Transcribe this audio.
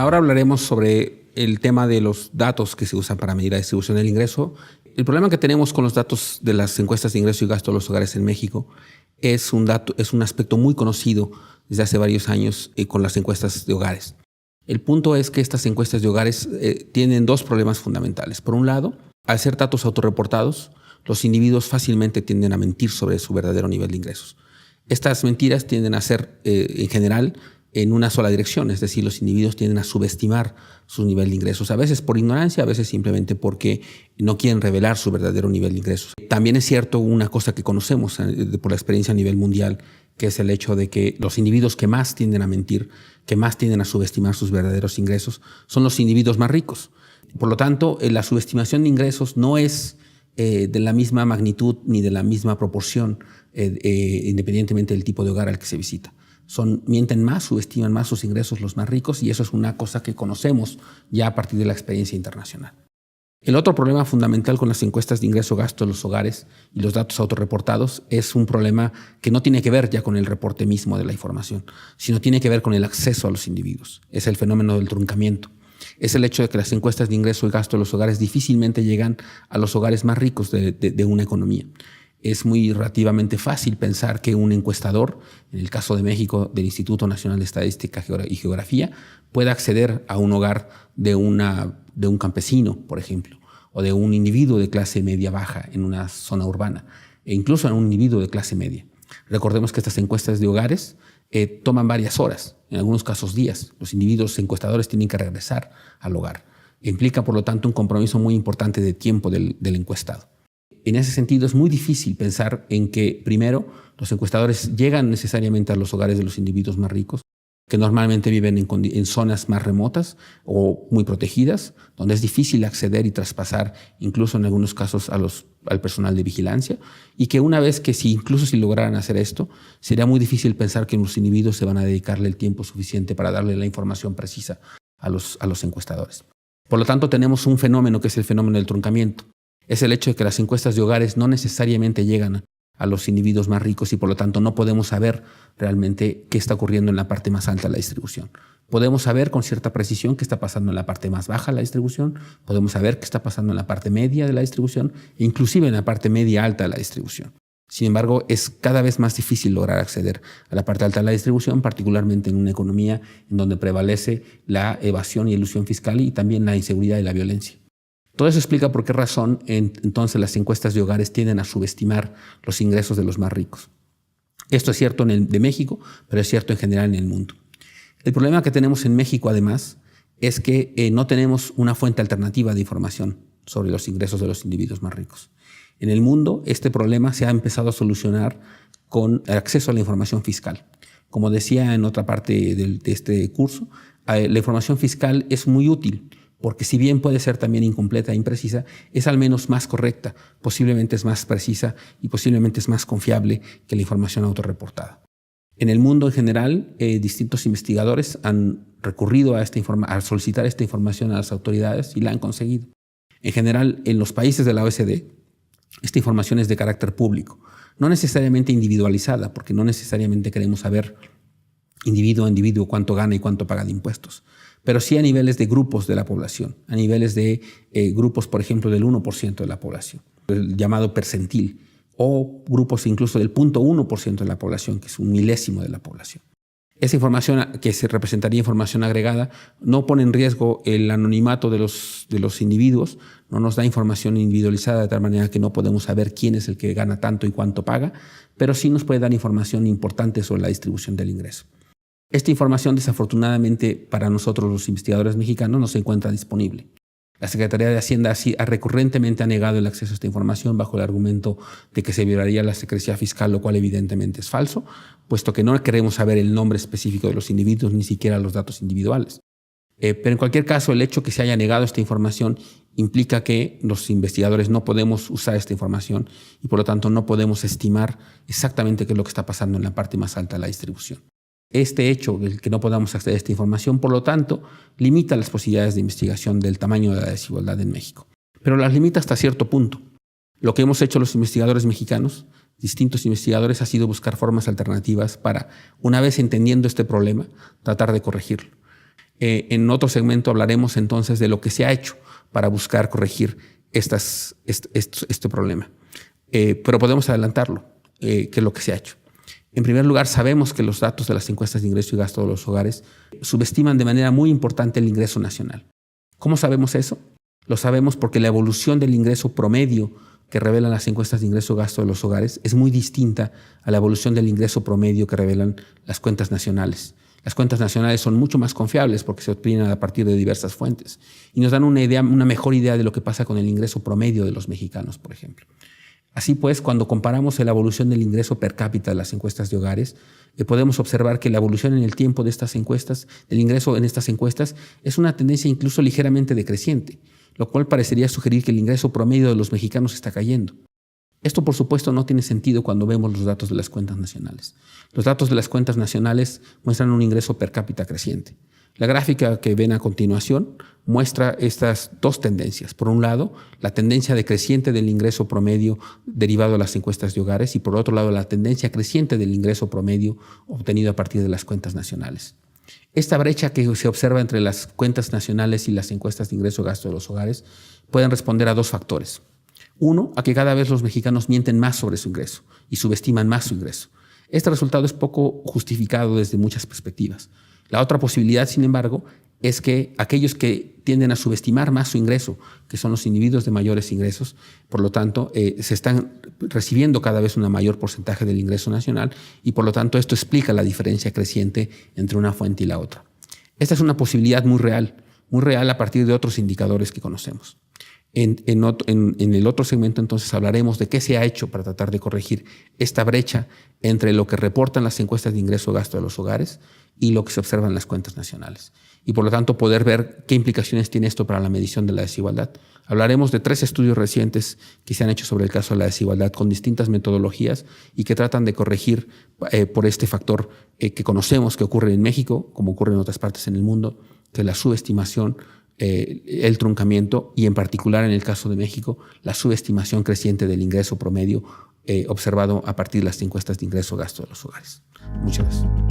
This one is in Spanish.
Ahora hablaremos sobre el tema de los datos que se usan para medir la distribución del ingreso. El problema que tenemos con los datos de las encuestas de ingreso y gasto de los hogares en México es un aspecto muy conocido desde hace varios años con las encuestas de hogares. El punto es que estas encuestas de hogares tienen dos problemas fundamentales. Por un lado, al ser datos autorreportados, los individuos fácilmente tienden a mentir sobre su verdadero nivel de ingresos. Estas mentiras tienden a ser, en general, en una sola dirección, es decir, los individuos tienden a subestimar su nivel de ingresos, a veces por ignorancia, a veces simplemente porque no quieren revelar su verdadero nivel de ingresos. También es cierto una cosa que conocemos por la experiencia a nivel mundial, que es el hecho de que los individuos que más tienden a mentir, que más tienden a subestimar sus verdaderos ingresos, son los individuos más ricos. Por lo tanto, la subestimación de ingresos no es de la misma magnitud ni de la misma proporción, independientemente del tipo de hogar al que se visita. Mienten más, subestiman más sus ingresos los más ricos, y eso es una cosa que conocemos ya a partir de la experiencia internacional. El otro problema fundamental con las encuestas de ingreso-gasto de los hogares y los datos autorreportados es un problema que no tiene que ver ya con el reporte mismo de la información, sino tiene que ver con el acceso a los individuos. Es el fenómeno del truncamiento. Es el hecho de que las encuestas de ingreso y gasto de los hogares difícilmente llegan a los hogares más ricos de una economía. Es muy relativamente fácil pensar que un encuestador, en el caso de México, del Instituto Nacional de Estadística y Geografía, pueda acceder a un hogar de un campesino, por ejemplo, o de un individuo de clase media-baja en una zona urbana, e incluso a un individuo de clase media. Recordemos que estas encuestas de hogares toman varias horas, en algunos casos días. Los individuos encuestadores tienen que regresar al hogar. Implica, por lo tanto, un compromiso muy importante de tiempo del encuestado. En ese sentido, es muy difícil pensar en que, primero, los encuestadores llegan necesariamente a los hogares de los individuos más ricos, que normalmente viven en zonas más remotas o muy protegidas, donde es difícil acceder y traspasar, incluso en algunos casos, al personal de vigilancia, y que una vez que incluso si lograran hacer esto, sería muy difícil pensar que los individuos se van a dedicarle el tiempo suficiente para darle la información precisa a los encuestadores. Por lo tanto, tenemos un fenómeno que es el fenómeno del truncamiento. Es el hecho de que las encuestas de hogares no necesariamente llegan a los individuos más ricos y por lo tanto no podemos saber realmente qué está ocurriendo en la parte más alta de la distribución. Podemos saber con cierta precisión qué está pasando en la parte más baja de la distribución, podemos saber qué está pasando en la parte media de la distribución e inclusive en la parte media alta de la distribución. Sin embargo, es cada vez más difícil lograr acceder a la parte alta de la distribución, particularmente en una economía en donde prevalece la evasión y elusión fiscal y también la inseguridad y la violencia. Todo eso explica por qué razón entonces las encuestas de hogares tienden a subestimar los ingresos de los más ricos. Esto es cierto de México, pero es cierto en general en el mundo. El problema que tenemos en México, además, es que no tenemos una fuente alternativa de información sobre los ingresos de los individuos más ricos. En el mundo, este problema se ha empezado a solucionar con el acceso a la información fiscal. Como decía en otra parte de este curso, la información fiscal es muy útil, porque si bien puede ser también incompleta e imprecisa, es al menos más correcta, posiblemente es más precisa y posiblemente es más confiable que la información autorreportada. En el mundo en general, distintos investigadores han recurrido a solicitar esta información a las autoridades y la han conseguido. En general, en los países de la OECD, esta información es de carácter público, no necesariamente individualizada, porque no necesariamente queremos saber individuo a individuo cuánto gana y cuánto paga de impuestos, pero sí a niveles de grupos de la población, a niveles de grupos, por ejemplo, del 1% de la población, el llamado percentil, o grupos incluso del 0.1% de la población, que es un milésimo de la población. Esa información, que se representaría información agregada, no pone en riesgo el anonimato de los individuos, no nos da información individualizada de tal manera que no podemos saber quién es el que gana tanto y cuánto paga, pero sí nos puede dar información importante sobre la distribución del ingreso. Esta información, desafortunadamente para nosotros los investigadores mexicanos, no se encuentra disponible. La Secretaría de Hacienda recurrentemente ha negado el acceso a esta información bajo el argumento de que se violaría la secrecía fiscal, lo cual evidentemente es falso, puesto que no queremos saber el nombre específico de los individuos, ni siquiera los datos individuales. Pero en cualquier caso, el hecho que se haya negado esta información implica que los investigadores no podemos usar esta información y por lo tanto no podemos estimar exactamente qué es lo que está pasando en la parte más alta de la distribución. Este hecho, el que no podamos acceder a esta información, por lo tanto, limita las posibilidades de investigación del tamaño de la desigualdad en México. Pero las limita hasta cierto punto. Lo que hemos hecho los investigadores mexicanos, distintos investigadores, ha sido buscar formas alternativas para, una vez entendiendo este problema, tratar de corregirlo. En otro segmento hablaremos entonces de lo que se ha hecho para buscar corregir este problema. Pero podemos adelantarlo, qué es lo que se ha hecho. En primer lugar, sabemos que los datos de las encuestas de ingreso y gasto de los hogares subestiman de manera muy importante el ingreso nacional. ¿Cómo sabemos eso? Lo sabemos porque la evolución del ingreso promedio que revelan las encuestas de ingreso y gasto de los hogares es muy distinta a la evolución del ingreso promedio que revelan las cuentas nacionales. Las cuentas nacionales son mucho más confiables porque se obtienen a partir de diversas fuentes y nos dan una mejor idea de lo que pasa con el ingreso promedio de los mexicanos, por ejemplo. Así pues, cuando comparamos la evolución del ingreso per cápita de las encuestas de hogares, podemos observar que la evolución en el tiempo de estas encuestas, del ingreso en estas encuestas, es una tendencia incluso ligeramente decreciente, lo cual parecería sugerir que el ingreso promedio de los mexicanos está cayendo. Esto, por supuesto, no tiene sentido cuando vemos los datos de las cuentas nacionales. Los datos de las cuentas nacionales muestran un ingreso per cápita creciente. La gráfica que ven a continuación muestra estas dos tendencias. Por un lado, la tendencia decreciente del ingreso promedio derivado de las encuestas de hogares y por otro lado, la tendencia creciente del ingreso promedio obtenido a partir de las cuentas nacionales. Esta brecha que se observa entre las cuentas nacionales y las encuestas de ingreso y gasto de los hogares pueden responder a dos factores. Uno, a que cada vez los mexicanos mienten más sobre su ingreso y subestiman más su ingreso. Este resultado es poco justificado desde muchas perspectivas. La otra posibilidad, sin embargo, es que aquellos que tienden a subestimar más su ingreso, que son los individuos de mayores ingresos, por lo tanto, se están recibiendo cada vez un mayor porcentaje del ingreso nacional y por lo tanto esto explica la diferencia creciente entre una fuente y la otra. Esta es una posibilidad muy real a partir de otros indicadores que conocemos. En el otro segmento entonces hablaremos de qué se ha hecho para tratar de corregir esta brecha entre lo que reportan las encuestas de ingreso y gasto de los hogares y lo que se observa en las cuentas nacionales. Y por lo tanto poder ver qué implicaciones tiene esto para la medición de la desigualdad. Hablaremos de 3 estudios recientes que se han hecho sobre el caso de la desigualdad con distintas metodologías y que tratan de corregir por este factor que conocemos que ocurre en México, como ocurre en otras partes en el mundo, que es la subestimación, el truncamiento y en particular en el caso de México, la subestimación creciente del ingreso promedio observado a partir de las encuestas de ingreso-gasto de los hogares. Muchas gracias.